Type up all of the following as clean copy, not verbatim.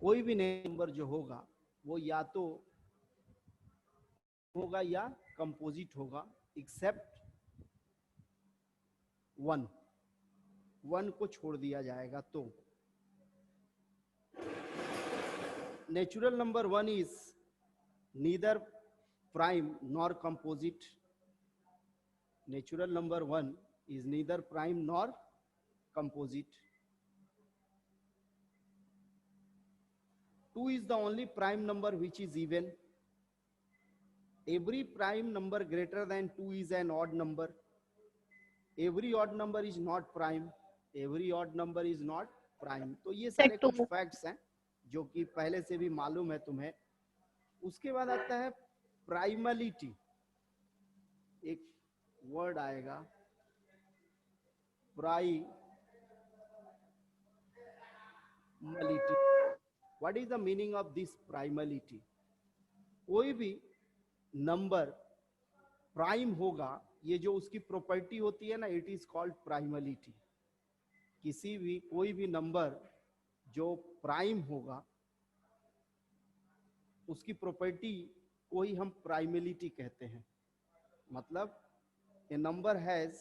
कोई भी नंबर जो होगा वो या तो होगा या कंपोजिट होगा, एक्सेप्ट वन, वन को छोड़ दिया जाएगा। तो natural number one is neither prime nor composite. Natural number one is neither prime nor composite. 2 is the only prime number which is even. Every prime number greater than 2 is an odd number. Every odd number is not prime. Every odd number is not prime. तो ये सारे Set 2. कुछ facts हैं जो कि पहले से भी मालूम है तुम्हें। उसके बाद आता है प्राइमलिटी। एक वर्ड आएगा primality. What is the meaning of this primality? कोई भी नंबर प्राइम होगा, ये जो उसकी प्रॉपर्टी होती है ना, इट इज कॉल्ड प्राइमलिटी। किसी भी कोई भी नंबर जो प्राइम होगा उसकी प्रॉपर्टी को ही हम प्राइमलिटी कहते हैं। मतलब a number has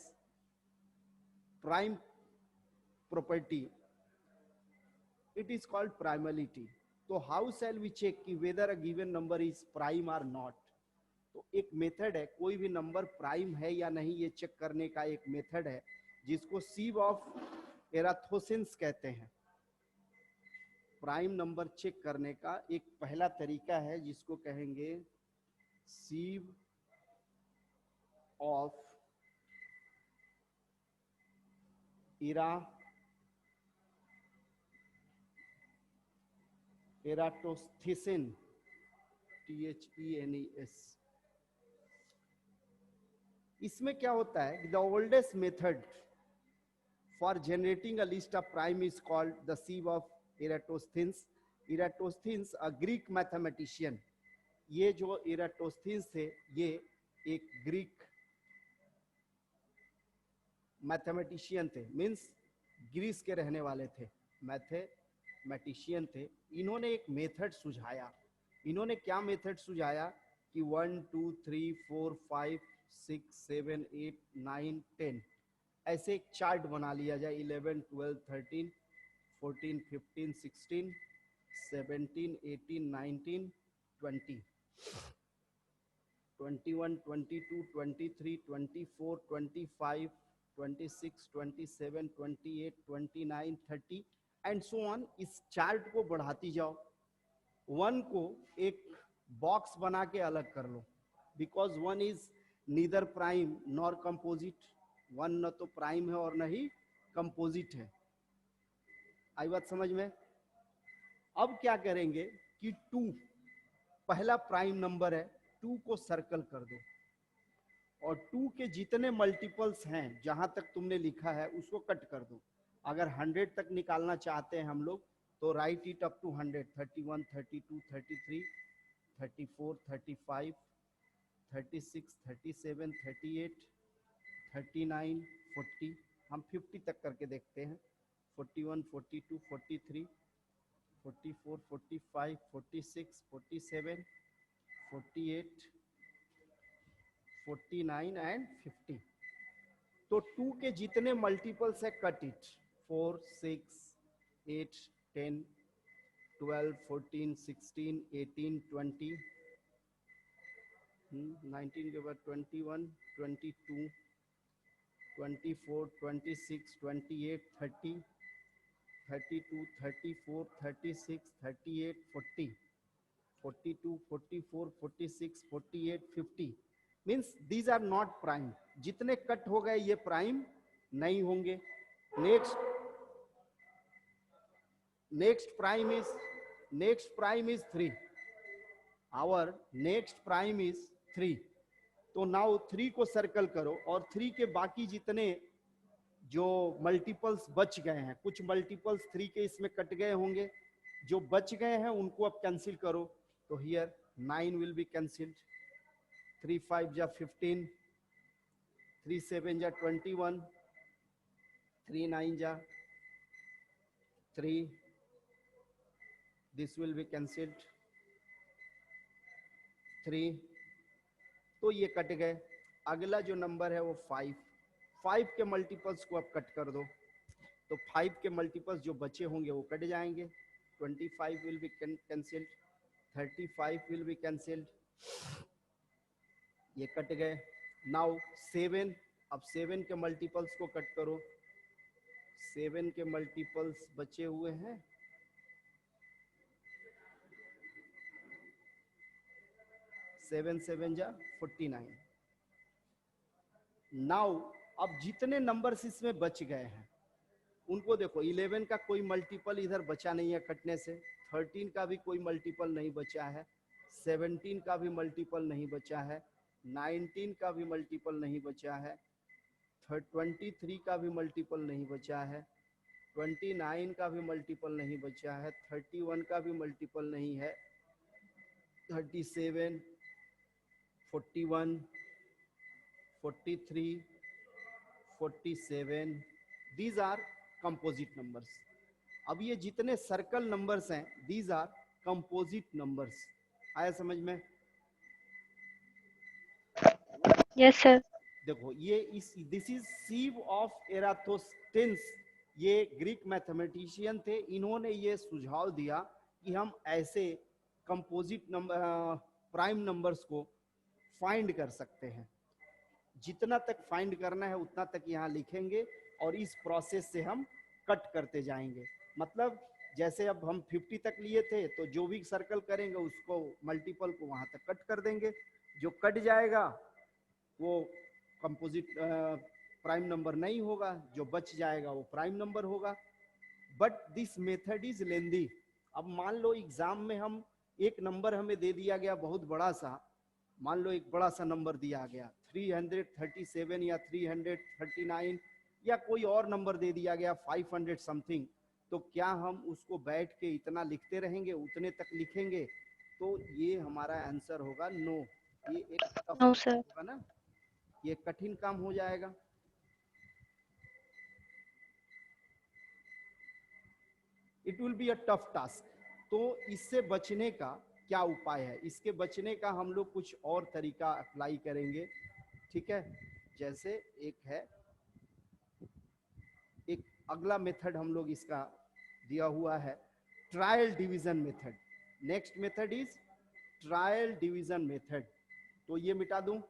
prime property, it is called primality. तो हाउ शैल वी चेक कि whether a given number is prime और नॉट? तो एक मेथड है, कोई भी नंबर प्राइम है या नहीं ये चेक करने का एक मेथड है जिसको सीव ऑफ एराथोसिन्स कहते हैं। प्राइम नंबर चेक करने का एक पहला तरीका है जिसको कहेंगे सीव ऑफ एराटोस्थीसिन, THENES। इसमें क्या होता है, the oldest method for generating a list of prime is called the sieve of Eratosthenes. Eratosthenes a Greek mathematician. ये जो एराटोस्थीन्स थे ये एक ग्रीक मैथमेटिशियन थे, मीन्स ग्रीस के रहने वाले थे, मैथमेटिशियन थे। इन्होंने एक मेथड सुझाया। इन्होंने क्या मेथड सुझाया कि 1 2 3 4 5 6 7 8 9 10 ऐसे एक चार्ट बना लिया जाए। 11 12 13 14 15 16 17 18 19 20 21 22 23 24 25 26 27 28 29 30 एंड सो ऑन। इस चार्ट को बढ़ाती जाओ। वन को एक बॉक्स बना के अलग कर लो, because one is neither prime nor composite. One न तो प्राइम है और न ही कंपोजिट है। आई बात समझ में? अब क्या करेंगे कि 2 पहला प्राइम नंबर है, 2 को सर्कल कर दो और 2 के जितने मल्टीपल्स हैं जहां तक तुमने लिखा है उसको कट कर दो। अगर 100 तक निकालना चाहते हैं हम लोग तो राइट इट अप टू 100। 31 32 33 34 35 36 37 38 39 40। हम 50 तक करके देखते हैं। 41 42 43 44 45 46 47 48 49 एंड 50। तो 2 के जितने मल्टीपल्स है कट इट। 4 6 8 10 12 14 16 18 20 19 के बाद 21 22 24 26 28 30 32 34 36 38 40 42 44 46 48 50 means these are not prime. जितने कट हो गए ये प्राइम नहीं होंगे। Next prime is 3। Our next prime is 3। तो नाउ 3 को सर्कल करो और 3 के बाकी जितने जो मल्टीपल्स बच गए हैं, कुछ मल्टीपल्स 3 के इसमें कट गए होंगे, जो बच गए हैं उनको अब कैंसिल करो। तो हियर 9 विल बी कैंसिल्ड। 3 5 जा 15, 3 7 जा 21, 3 9 जा 3, दिस विल बी कैंसिल्ड 3, तो ये कट गए। अगला जो नंबर है वो 5, 5 के मल्टीपल्स को अब कट कर दो, तो 5 के मल्टीपल्स जो बचे होंगे वो कट जाएंगे। 25 will be cancelled, 35 will be cancelled, ये कट गए। नाउ 7, अब 7 के मल्टीपल्स को कट करो, 7 के मल्टीपल्स बचे हुए हैं, 7 7 जा 49। नाउ अब जितने नंबर्स इसमें बच गए हैं उनको देखो, 11 का कोई मल्टीपल इधर बचा नहीं है कटने से, 13 का भी कोई मल्टीपल नहीं बचा है, 17 का भी मल्टीपल नहीं बचा है, 19 का भी मल्टीपल नहीं बचा है, 23 का भी मल्टीपल नहीं बचा है, 29 का भी मल्टीपल नहीं बचा है, 31 का भी मल्टीपल नहीं है, 37, 41, 43, 47, दीज आर कंपोजिट नंबर्स। अब ये जितने सर्कल नंबर्स हैं दीज आर कंपोजिट नंबर्स। आया समझ में? Yes sir. देखो ये दिस इज सीव ऑफ एराथोस्टेन्स, ये ग्रीक मैथमेटिशियन थे, इन्होंने ये सुझाव दिया कि हम ऐसे कंपोजिट नंबर प्राइम नंबर्स को फाइंड कर सकते हैं। जितना तक फाइंड करना है उतना तक यहाँ लिखेंगे और इस प्रोसेस से हम कट करते जाएंगे। मतलब जैसे अब हम 50 तक लिए थे तो जो भी सर्कल करेंगे उसको मल्टीपल को वहां तक कट कर देंगे, जो कट जाएगा वो कंपोजिट प्राइम नंबर नहीं होगा, जो बच जाएगा वो प्राइम नंबर होगा। But this method is lengthy. अब मान लो एग्जाम में हम एक नंबर हमें दे दिया गया बहुत बड़ा सा, मान लो एक बड़ा सा नंबर दिया गया 337 या 339 या कोई और नंबर दे दिया गया 500 समथिंग, तो क्या हम उसको बैठ के इतना लिखते रहेंगे, उतने तक लिखेंगे? तो ये हमारा आंसर होगा नो। ये एक टफ नो सर। होगा ना, ये कठिन काम हो जाएगा। It will be a tough task. तो इससे बचने का क्या उपाय है? इसके बचने का हम लोग कुछ और तरीका अप्लाई करेंगे, ठीक है? जैसे एक है, एक अगला मेथड हम लोग इसका दिया हुआ है trial division method. Next method is trial division method. तो ये मिटा दूं?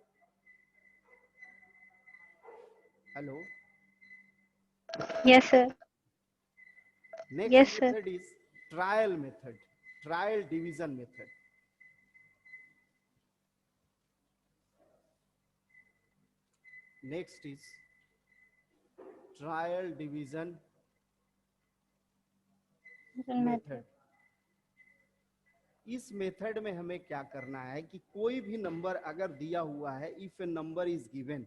Hello, yes sir. Next yes sir. Method is trial method, trial division method. Next is trial division method. इस मेथड में हमें क्या करना है कि कोई भी नंबर अगर दिया हुआ है, if a number is given,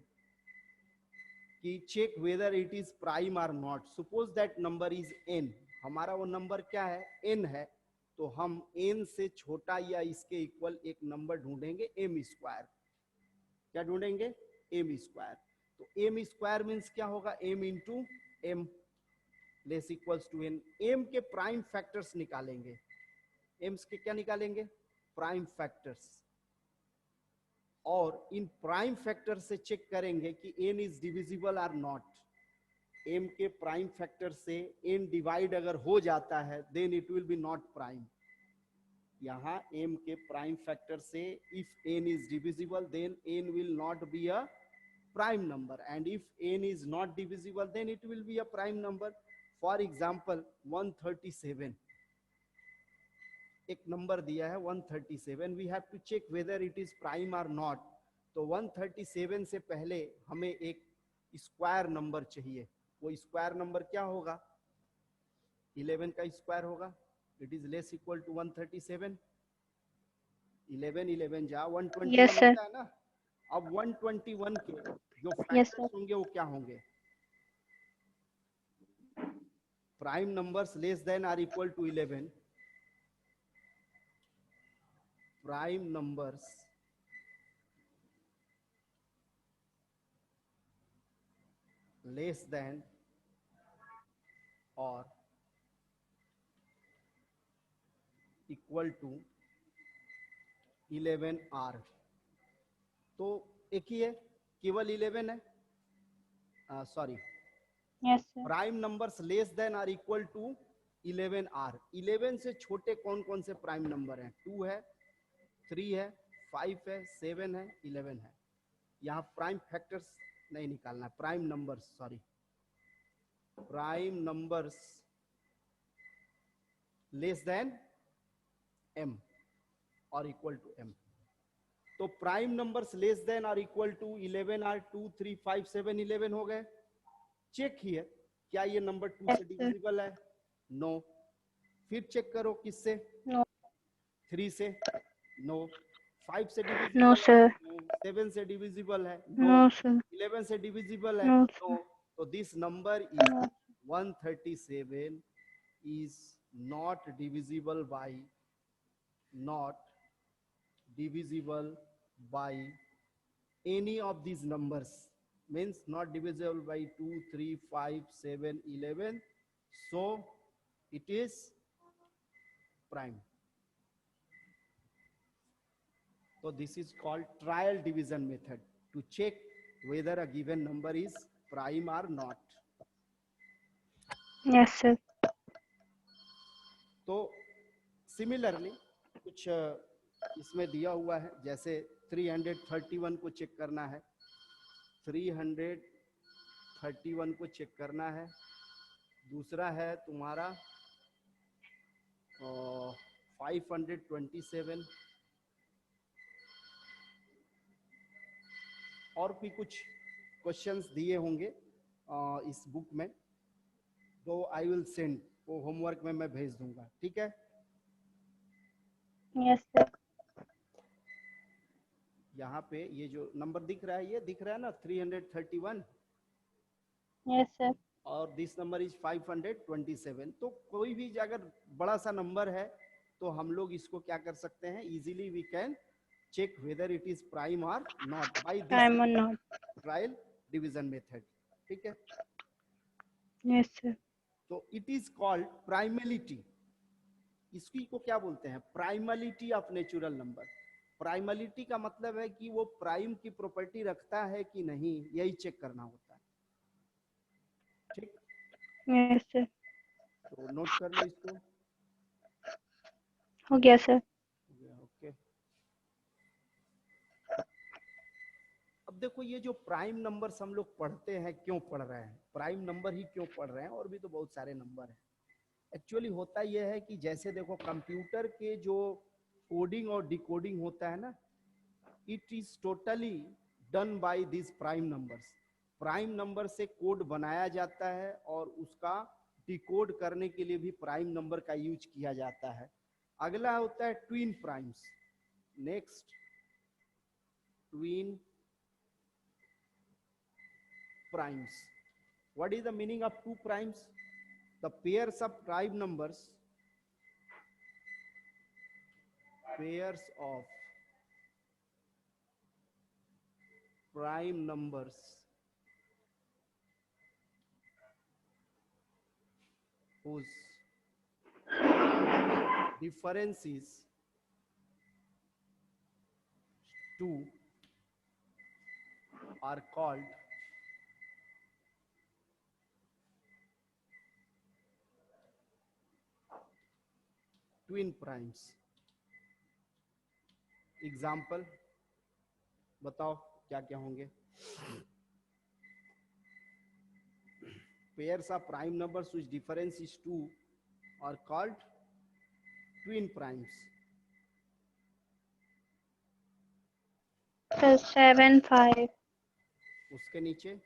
कि check whether it is prime और not, suppose that number is n, हमारा वो नंबर क्या है? n है, तो हम n से छोटा या इसके इक्वल एक नंबर ढूंढेंगे m स्क्वायर। क्या ढूंढेंगे? m square. तो m स्क्वायर मीन्स क्या होगा? m into m less equals to n। m के प्राइम फैक्टर्स निकालेंगे। एम्स के क्या निकालेंगे? Prime factors. और इन प्राइम फैक्टर से चेक करेंगे कि n इज डिविजिबल और नॉट। m के प्राइम फैक्टर से n डिवाइड अगर हो जाता है then it will be not prime. यहाँ m के प्राइम फैक्टर से if n is divisible then n will not be a prime number, and if n is not divisible then it will be a prime number. For example 137, एक number दिया है 137, we have to check whether it is prime और not. तो 137 से पहले हमें एक square number चाहिए। वो स्क्वायर नंबर क्या होगा? 11 का स्क्वायर होगा। It is less equal to 137। 11 11 जा 121 यस सर। होता है ना। अब 121 के जो यस सर। फैक्टर्स होंगे वो क्या होंगे? Prime numbers less than are equal to 11, prime numbers less than or equal to 11R। तो एक ही है, केवल 11 है, sorry, Yes, sir. Prime numbers less than are equal to 11R। 11 से छोटे कौन कौन से प्राइम नंबर हैं? 2 है, 3 है, 5 है, 7 है, 11 है। यहाँ प्राइम फैक्टर्स नहीं निकालना है, prime numbers, sorry, prime numbers less then m और इक्वल टू m। तो prime numbers less than or equal to 11 are 2 3 5 7 11 हो गए। चेक हियर, क्या ये नंबर 2 Yes, से sir. डिविजिबल है? नो। फिर चेक करो किससे? No. 3 से? नो। 5 से No, डिविजिबल है? sir. नो। 7 से डिविजिबल है? नो। No, sir. 11 से डिविजिबल है? No, no. sir. तो this number is No. 137 is not divisible by any of these numbers, means not divisible by 2 3 5 7 11, so it is prime. So this is called trial division method to check whether a given number is prime or not. Yes, sir. तो similarly कुछ इसमें दिया हुआ है, जैसे 331 को check करना है, 331 को चेक करना है। दूसरा है तुम्हारा 527, और भी कुछ क्वेश्चंस दिए होंगे इस बुक में, तो आई विल सेंड, वो होमवर्क में मैं भेज दूंगा, ठीक है? Yes, sir. यहाँ पे ये जो नंबर दिख रहा है, ये दिख रहा है ना 331, Yes, sir. और दिस नंबर इज 527। तो कोई भी अगर बड़ा सा नंबर है तो हम लोग इसको क्या कर सकते हैं, easily we can check whether it is prime और not by Prime or this not? Trial division method, ठीक है? Yes, sir. तो इट इज कॉल्ड प्राइमलिटी। इसकी को क्या बोलते हैं? Primality of natural number. Primality का मतलब है कि वो प्राइम की प्रॉपर्टी रखता है कि नहीं, यही चेक करना होता है, ठीक? Yes, sir. तो नोट कर लो इसको। हो गया, sir. ओके। अब देखो, ये जो प्राइम नंबर्स हम लोग पढ़ते हैं, क्यों पढ़ रहे हैं? प्राइम नंबर ही क्यों पढ़ रहे हैं? और भी तो बहुत सारे नंबर हैं। एक्चुअली होता यह है कि जैसे देखो, कंप्यूटर के जो कोडिंग और डिकोडिंग होता है ना, it is totally done by this prime numbers. Prime number से कोड बनाया जाता है और उसका डिकोड करने के लिए भी प्राइम नंबर का यूज किया जाता है। अगला होता है twin primes. Next, twin primes. What is the meaning of two primes? The pairs of prime numbers, pairs of prime numbers whose difference is 2 are called twin primes. Example बताओ क्या क्या होंगे? Pairs of prime numbers whose difference is 2 are called twin primes. Sir, 7, 5. उसके नीचे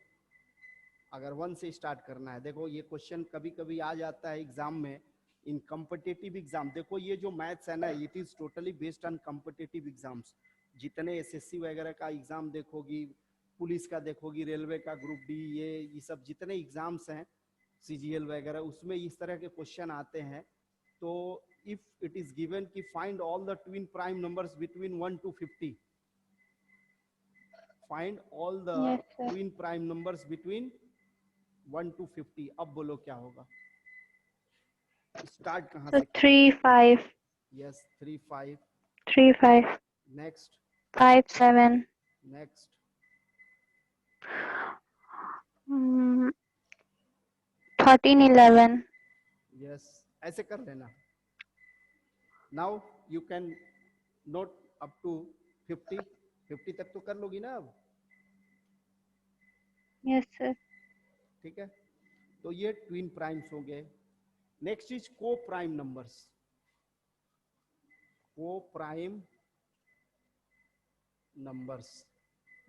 अगर 1 से start करना है, देखो ये क्वेश्चन कभी कभी आ जाता है एग्जाम में, इन कॉम्पिटिटिव एग्जाम। देखो ये जो मैथ्स है ना, it is totally based on competitive exams. जितने एसएससी वगैरह का एग्जाम देखोगी, पुलिस का देखोगी, रेलवे का ग्रुप डी, ये सब जितने एग्जाम्स हैं, सीजीएल वगैरह, उसमें इस तरह के क्वेश्चन आते हैं। तो इफ इट इज गिवन कि find all the twin prime numbers between 1 to 50, find all the Yes, sir. Twin prime numbers between 1 to 50। अब बोलो क्या होगा? स्टार्ट कहाँ So से? 3, 5. Yes, 3 5. 3 5. Next. 5 7. Next. 13 11. Yes, ऐसे कर लेना. Now you can note up to 50. 50 तक तो कर लोगी ना अब. Yes, sir. ठीक है. तो ये ट्विन प्राइम्स हो गए. नेक्स्ट इज को प्राइम नंबर्स. को प्राइम नंबर्स.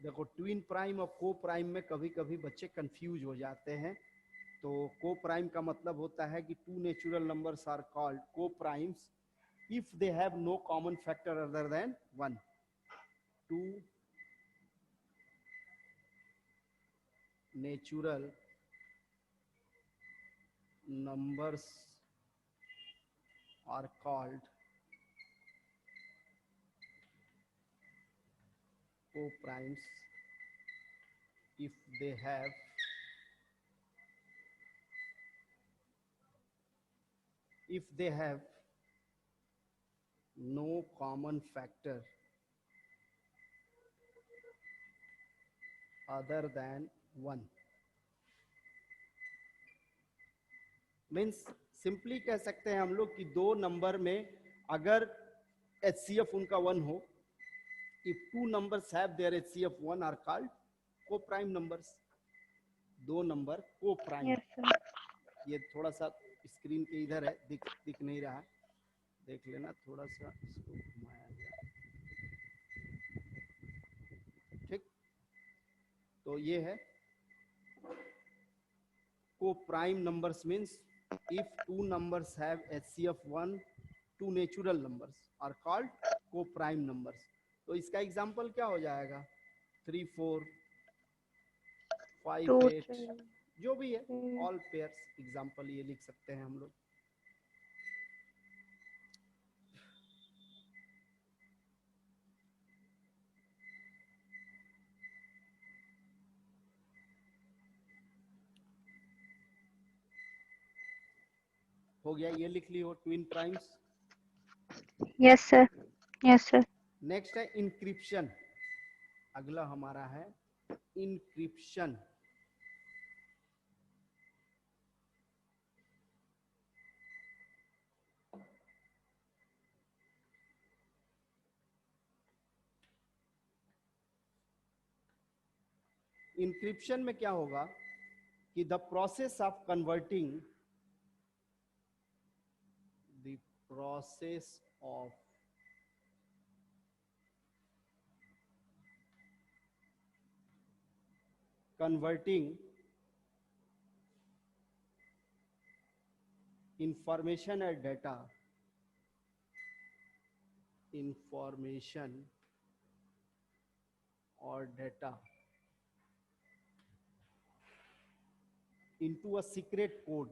देखो ट्विन प्राइम और को प्राइम में कभी कभी बच्चे कंफ्यूज हो जाते हैं. तो को प्राइम का मतलब होता है कि two natural numbers are called coprimes if they have no common factor other than 1. Two natural numbers are called co-primes if they have no common factor other than 1. Means simply कह सकते हैं हम लोग कि दो number में अगर HCF उनका 1 हो, if two numbers have their HCF 1 are called co-prime numbers. दो नंबर co-prime. Yes, sir. ये थोड़ा सा स्क्रीन के इधर है, दिख नहीं रहा, देख लेना, थोड़ा सा इसको घुमाया गया. ठीक. तो ये है co-prime numbers means if two numbers have HCF 1, two natural numbers are called co-prime numbers. तो इसका एग्जांपल क्या हो जाएगा? 3 4 5 2 8 3. जो भी है, ऑल पेयर्स एग्जांपल ये लिख सकते हैं हम लोग. हो गया, ये लिख ली हो twin primes. Yes, sir. Yes, sir. Next है इंक्रिप्शन. अगला हमारा है इंक्रिप्शन. इंक्रिप्शन में क्या होगा कि the process of converting information and data into a secret code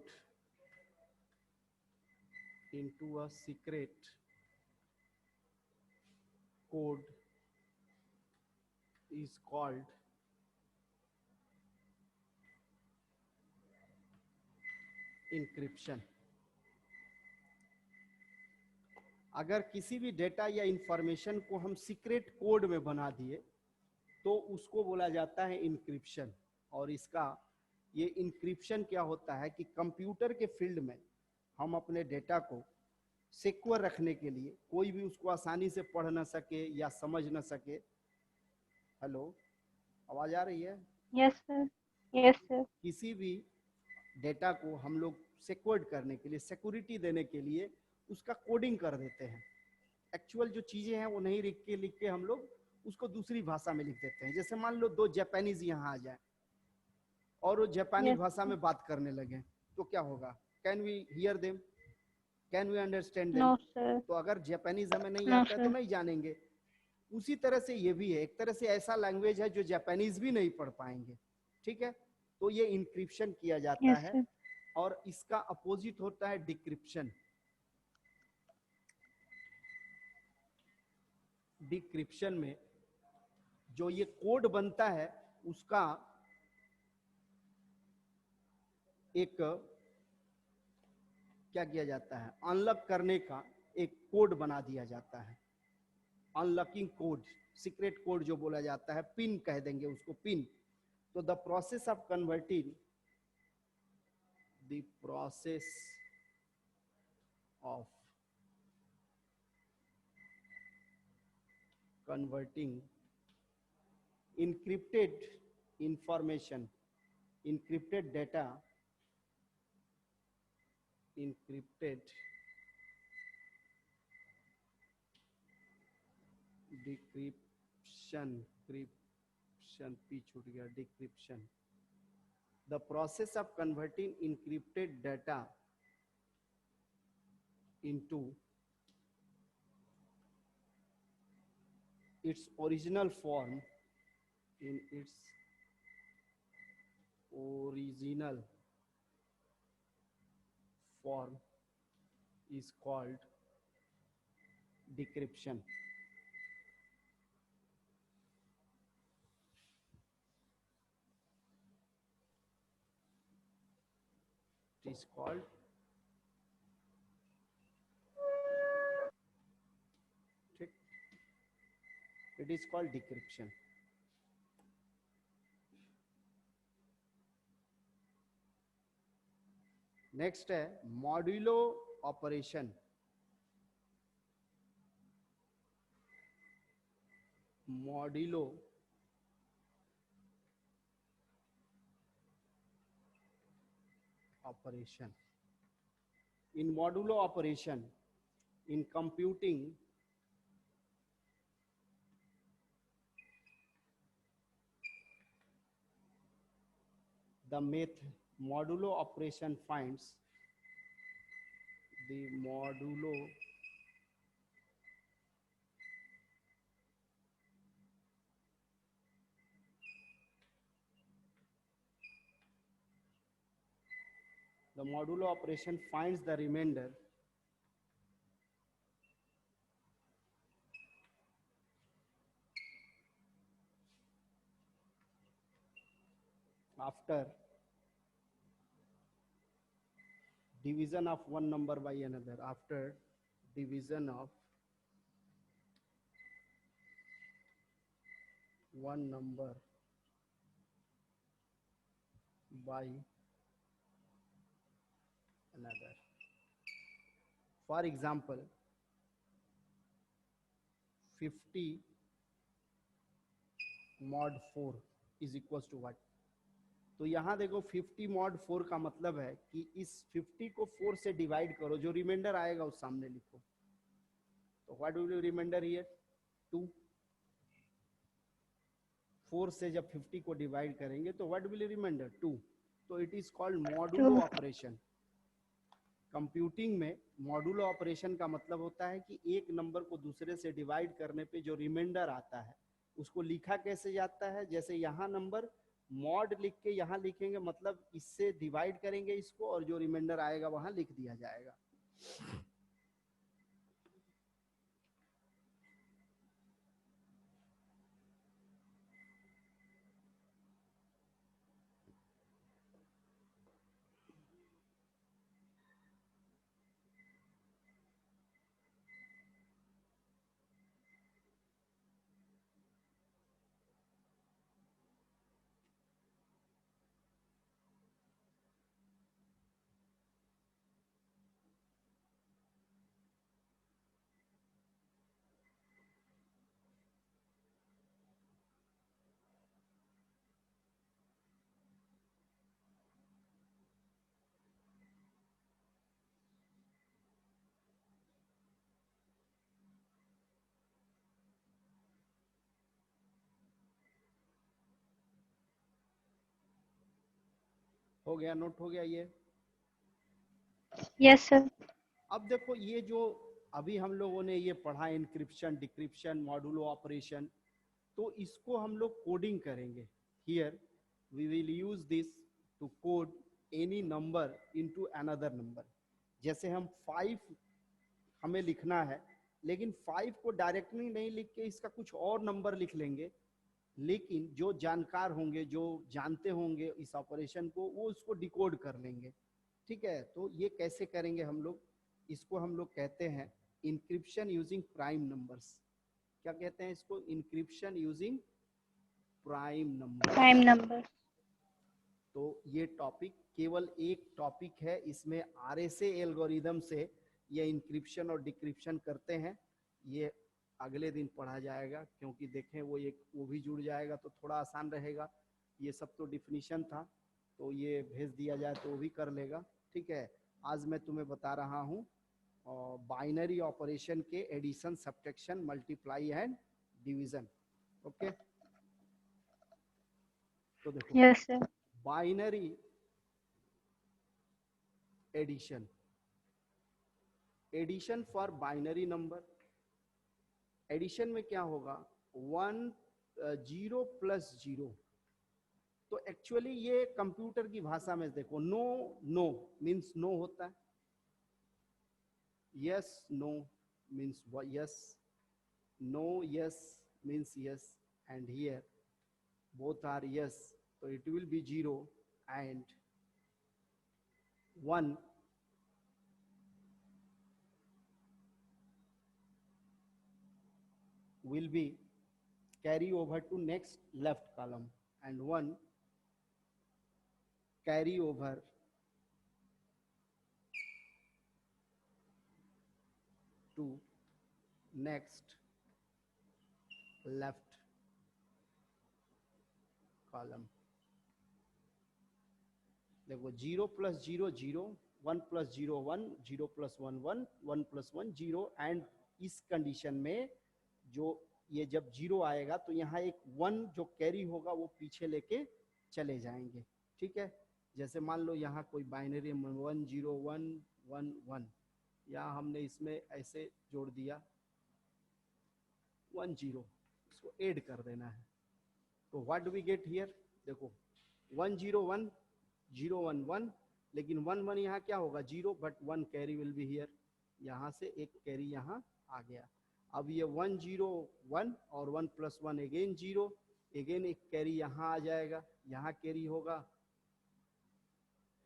is called encryption. अगर किसी भी डेटा या इंफॉर्मेशन को हम सीक्रेट कोड में बना दिए तो उसको बोला जाता है इंक्रिप्शन. और इसका ये इंक्रिप्शन क्या होता है कि कंप्यूटर के फील्ड में हम अपने डेटा को सिक्योर रखने के लिए, कोई भी उसको आसानी से पढ़ ना सके या समझ ना सके. हेलो, आवाज आ रही है? Yes, sir. Yes, sir. किसी भी डेटा को हम लोग सिक्योर्ड करने के लिए, सिक्योरिटी देने के लिए उसका कोडिंग कर देते हैं. एक्चुअल जो चीजें हैं वो नहीं लिख के हम लोग उसको दूसरी भाषा में लिख देते हैं. जैसे मान लो दो जापानीज यहाँ आ जाए और वो जापानी Yes, भाषा में बात करने लगे तो क्या होगा? Can we hear them? Can we understand them? no, sir. तो अगर जापानीज हमें नहीं No, आता है तो sir. नहीं जानेंगे. उसी तरह से ये भी है, एक तरह से ऐसा लैंग्वेज है जो जापानीज भी नहीं पढ़ पाएंगे. ठीक है. तो ये इंक्रिप्शन किया जाता Yes, है. sir. और इसका अपोजिट होता है डिक्रिप्शन. डिक्रिप्शन में जो ये कोड बनता है उसका एक क्या किया जाता है, अनलॉक करने का एक कोड बना दिया जाता है, अनलॉकिंग कोड, सीक्रेट कोड जो बोला जाता है, पिन कह देंगे उसको, पिन। तो the process of converting, the process of converting encrypted information, encrypted data, encrypted decryption, decryption p छूट गया, decryption, the process of converting encrypted data into its original form, in its original form is called decryption. It is called it is called decryption. Next है modulo operation. Modulo operation, in modulo operation in computing the modulo operation finds the modulo operation finds the remainder after division of one number by another, after division of one number by another. For example, 50 mod 4 is equals to what? तो यहां देखो 50 mod 4 का मतलब है कि इस 50 को 4 से डिवाइड करो, जो रिमाइंडर आएगा उस सामने लिखो। तो what will you remainder here? 2। 4 से जब 50 को डिवाइड करेंगे तो व्हाट विल यू रिमाइंडर? 2। तो it is called modulo operation. Computing में मॉड्यूलो ऑपरेशन का मतलब होता है कि एक नंबर को दूसरे से डिवाइड करने पे जो रिमाइंडर आता है उसको लिखा कैसे जाता है। जैसे यहाँ नंबर मॉड लिख के यहाँ लिखेंगे, मतलब इससे डिवाइड करेंगे इसको और जो रिमाइंडर आएगा वहां लिख दिया जाएगा। हो गया, नोट हो गया ये? Yes sir. अब देखो ये जो अभी हम लोगों ने ये पढ़ा, इंक्रिप्शन, डिक्रिप्शन, मॉड्यूलो ऑपरेशन, तो इसको हम लोग कोडिंग करेंगे। Here we will use this to code any number into another number. जैसे हम 5 हमें लिखना है, लेकिन 5 को डायरेक्टली नहीं लिख के इसका कुछ और नंबर लिख लेंगे, लेकिन जो जानकार होंगे, जो जानते होंगे इस ऑपरेशन को, वो उसको डिकोड कर लेंगे। ठीक है, तो ये कैसे करेंगे हम लोग? इसको हम लोग कहते हैं इंक्रिप्शन यूजिंग प्राइम नंबर्स। क्या कहते हैं इसको? Encryption using prime number. Prime number. तो ये टॉपिक केवल एक टॉपिक है, इसमें आरएसए एल्गोरिदम से ये इंक्रिप्शन और डिक्रिप्शन करते हैं। ये अगले दिन पढ़ा जाएगा, क्योंकि देखें वो भी जुड़ जाएगा तो थोड़ा आसान रहेगा। ये सब तो डिफिनीशन था, तो ये भेज दिया जाए तो वो भी कर लेगा। ठीक है, आज मैं तुम्हें बता रहा हूँ बाइनरी ऑपरेशन के addition, subtraction, multiply and division. Okay, तो देखो Yes, sir. Binary addition, addition for binary number. Addition में क्या होगा? 0 + 0। तो एक्चुअली ये कंप्यूटर की भाषा में देखो, नो नो मीन्स नो होता है, yes no means yes, no yes means yes, and here both are yes, so it will be 0, and 1 will be carry over to next left column, and 1 carry over to next left column। देखो 0 + 0 0, 1 + 0 1, 0 + 1 1, 1 + 1 0, and इस condition में जो ये जब 0 आएगा तो यहाँ एक 1 जो कैरी होगा वो पीछे लेके चले जाएंगे। ठीक है, जैसे मान लो यहाँ कोई बाइनरी 1 0 1 1 1, यहाँ हमने इसमें ऐसे जोड़ दिया 1 0, इसको ऐड कर देना है। तो what do we get here? देखो 1 0 1 0 1 1, लेकिन 1 1 यहाँ क्या होगा? 0, but 1 carry will be here, यहाँ से एक कैरी यहाँ आ गया। अब ये 1 0 1 और 1 + 1 अगेन 0, अगेन एक कैरी यहाँ आ जाएगा, यहाँ कैरी होगा,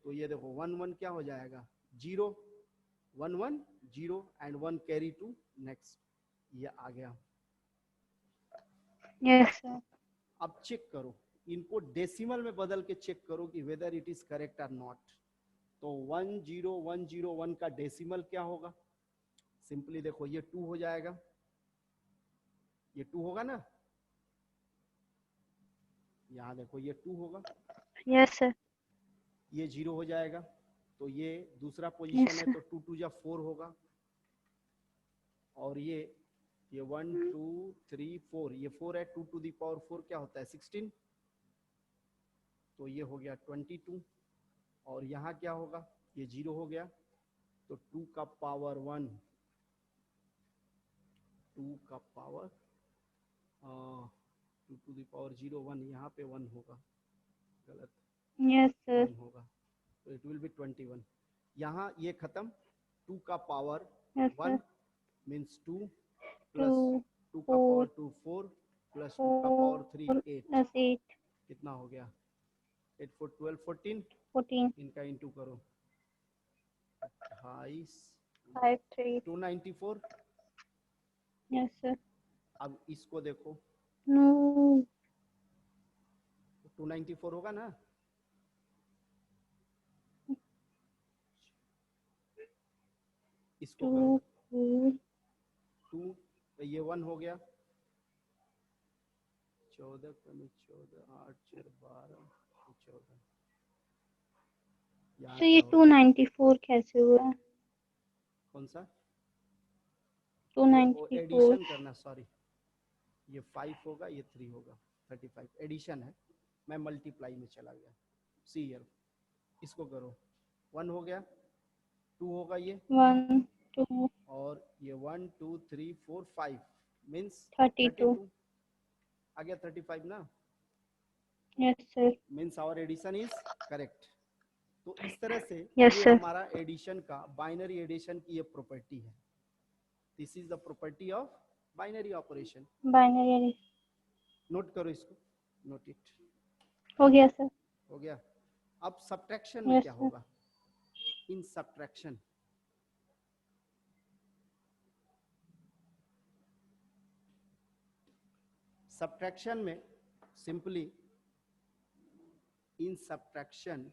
तो ये देखो 1 1 क्या हो जाएगा? 0 1 1 0, एंड 1 कैरी टू नेक्स्ट, ये आ गया। Yes, sir. अब चेक करो, इनको डेसिमल में बदल के चेक करो कि वेदर इट इज करेक्ट और नॉट। तो 1 0 1 0 1 का डेसिमल क्या होगा? सिंपली देखो, ये 2 हो जाएगा, ये 2 होगा ना, यहाँ देखो ये 2 होगा, Yes, sir. ये 0 हो जाएगा, तो ये दूसरा Yes, पोजीशन है, sir. तो 2 2 जा 4 होगा, और ये 1 2 3 4, ये 4 है, 2 टू द पावर 4 क्या होता है? 16, तो ये हो गया 22, और यहाँ क्या होगा? ये 0 हो गया, तो 2 का पावर 1, 2 का पावर 2 टू द पावर 0 1, यहाँ पे 1 होगा, गलत, Yes, sir. 1 होगा, तो इट विल बी 21। यहाँ ये खत्म, 2 का power Yes, 1 sir. Means 2 plus 2, 2 का 4, पावर 2 4 प्लस 2 का पावर 3 4 8, plus 8, कितना हो गया? 8 4 12 14, 14, इनका इंटू करो, 28 5, 3. 294। Yes, sir. अब इसको देखो, No. 294 होगा ना, इसको करो 2, 2, तो ये 1 हो गया, 14 कमी 14 8 4 12 14, यहाँ तो ये क्या हो? 294 कैसे हुआ? कौन सा? 294. एडिशन करना, सॉरी, ये 5 होगा, ये 3 होगा, 35 एडिशन है, मैं मल्टीप्लाई में चला गया। सी हियर, इसको करो, 1 हो गया, 2 होगा ये, 1, 2, और ये 1 2 3 4 5 मीन्स 32. 32 आ गया, 35 ना, Yes, sir. Means our addition is correct. तो इस तरह से Yes, ये sir. हमारा एडिशन का, बाइनरी एडिशन की ये प्रॉपर्टी है। This is the property of binary operation. Binary addition. Note करो इसको, नोट इट, हो गया सर. हो गया। अब सब्ट्रैक्शन में Yes, क्या sir. होगा? इन सब्ट्रैक्शन सब्ट्रैक्शन में सिंपली इन सब्ट्रैक्शन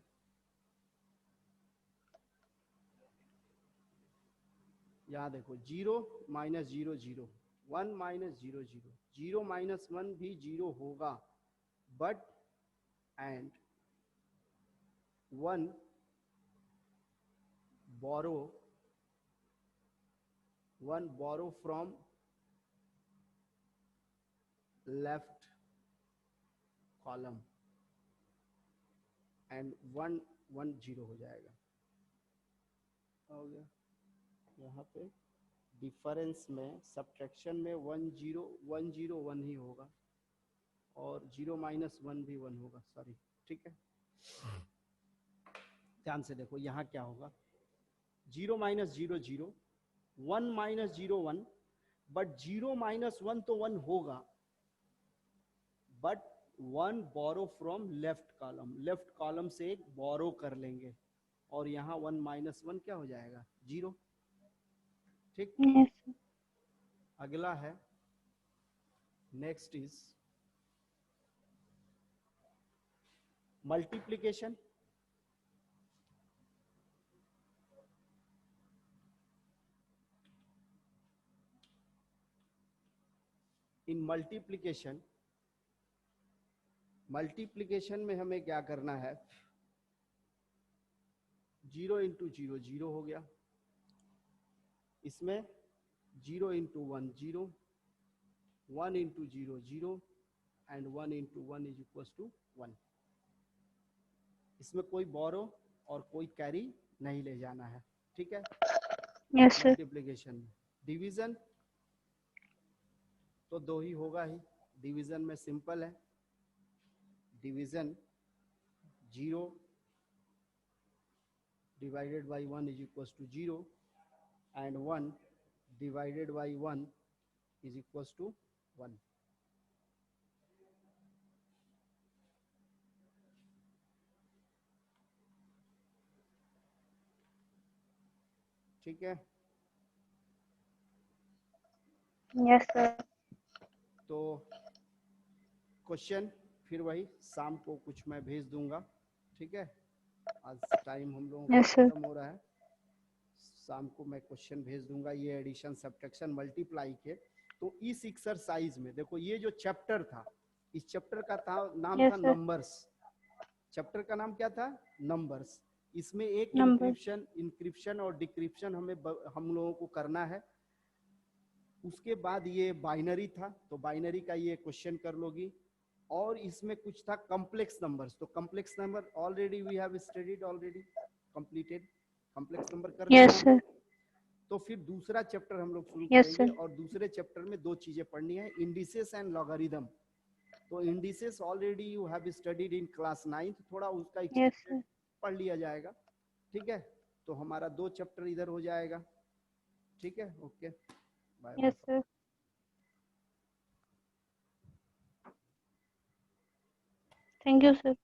यहाँ देखो 0 माइनस 0 0, 1 माइनस 0 0, 0 माइनस 1 भी 0 होगा, but and 1 borrow from left column and 1 1 0 हो जाएगा। हो गया। यहाँ पे डिफरेंस में सब्ट्रैक्शन में 1 0 1 0 1 ही होगा और 0 माइनस 1 भी 1 होगा, सॉरी, ठीक है। ध्यान से देखो यहाँ क्या होगा, 0 माइनस 0 0, 1 माइनस 0 1, बट 0 माइनस 1 तो 1 होगा, but 1 borrow from left column से एक बोरो कर लेंगे और यहाँ 1 माइनस 1 क्या हो जाएगा, 0, ठीक। Yes, sir. अगला है next is multiplication. In multiplication में हमें क्या करना है, 0 इंटू 0 0 हो गया, इसमें 0 into 1 0, 1 into 0 0 and 1 into 1 is equal to 1। इसमें कोई बोरो और कोई कैरी नहीं ले जाना है, ठीक है। Yes, sir. मल्टीप्लिकेशन में डिवीजन तो 2 ही होगा ही, डिवीजन में सिंपल है, division 0 divided by 1 is equal to 0 and 1 divided by 1 is equal to 1। ठीक है। Yes, sir. तो क्वेश्चन फिर वही शाम को कुछ मैं भेज दूंगा, ठीक है। आज टाइम हम लोगों का Yes, sir. खत्म हो रहा है, शाम को मैं क्वेश्चन भेज दूंगा ये एडिशन सब्ट्रैक्शन मल्टीप्लाई के। तो इस एक्सरसाइज में देखो ये जो चैप्टर था, इस चैप्टर का नाम Yes, था sir. नंबर्स। चैप्टर का नाम क्या था, नंबर्स। इसमें एक Numbers. इंक्रिप्शन और डिक्रिप्शन हम लोगों को करना है। उसके बाद ये बाइनरी था, तो बाइनरी का ये क्वेश्चन कर लोगी। और इसमें कुछ था कॉम्प्लेक्स नंबर्स, तो complex number already we have studied, already completed, complex number कर लिया Yes, sir. तो फिर दूसरा चैप्टर हम लोग शुरू Yes, करेंगे sir. और दूसरे चैप्टर में 2 चीजें पढ़नी है, इंडिसेस एंड लॉगरिथम। तो indices already you have studied in class 9th, थोड़ा उसका Yes, एक्सटेंडेड sir. पढ़ लिया जाएगा, ठीक है। तो हमारा 2 चैप्टर इधर हो जाएगा, ठीक है। Okay, bye Yes, bye. sir. Thank you, sir.